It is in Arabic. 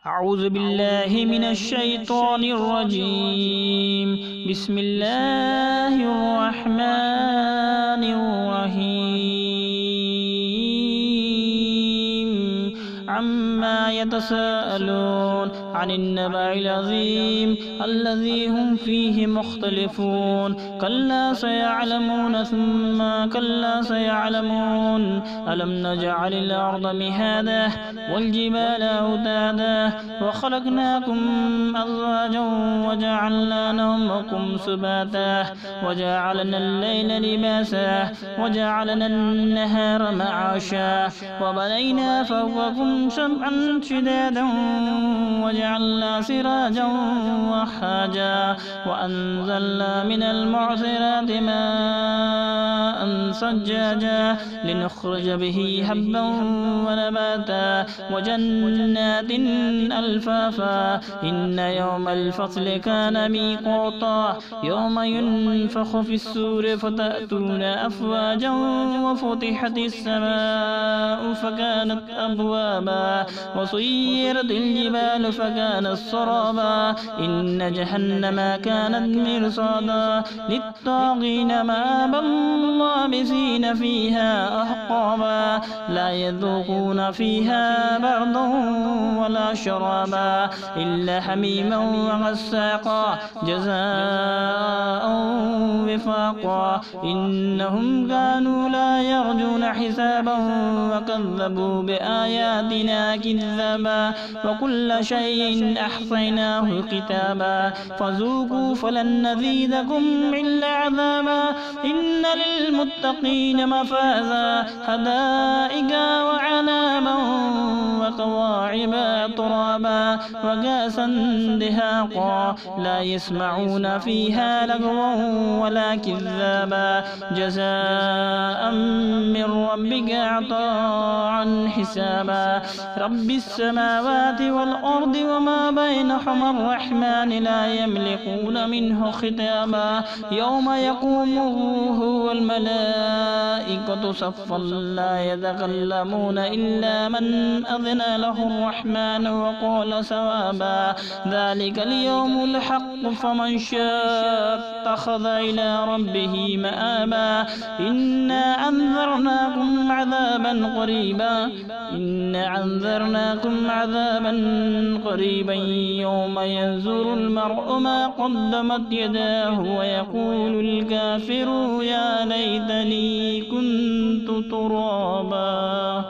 أعوذ بالله من الشيطان الرجيم. بسم الله الرحمن الرحيم. عما يتساءلون عن النبأ العظيم الذي هم فيه مختلفون. كلا سيعلمون ثم كلا سيعلمون. ألم نجعل الأرض مهادا والجبال أوتادا وخلقناكم أزواجا وجعلنا نومكم سباتا وجعلنا الليل لباسا وجعلنا النهار معاشا وبنينا فوقكم سبعا شدادا وجعلنا سراجا وحاجا وأنزلنا من المعصرات ماء ثجاجا لنخرج به حبا ونباتا وجنات ألفافا. إن يوم الفصل كان ميقاتا يوم ينفخ في السور فتأتون أفواجا وفتحت السماء فكانت أبوابا وسيرت الجبال فكانت سرابا. إن جهنم كانت مرصادا للطاغين مآبا لابثين فيها أحقابا لا يذوقون فيها بردا ولا شرابا إلا حميما وغساقا جزاء وفاقا. إنهم كانوا لا يرجون حسابا وكذبوا بآياتنا كذابا وكل شيء أحصيناه كتابا فذوقوا فلن نزيدكم إلا عذابا. إن للمتقين مفازا حدائق وعنابا وكواعب ترابا وكأسا دهاقا لا يسمعون فيها لغوا ولا كذابا جزاء من ربك عطاء حسابا. رب السماوات والأرض وما بينهما الرحمن لا يملكون منه خطابا. يوم يقوم الروح والملائكة صفا لا يتكلمون إلا من أذن له الرحمن وقال صوابا. ذلك اليوم الحق فمن شاء اتخذ إلى ربه مآبا. إنا أنذرناكم عذابا قريبا يوم ينظر المرء ما قدمت يداه ويقول الكافر يا ليتني كنت ترابا.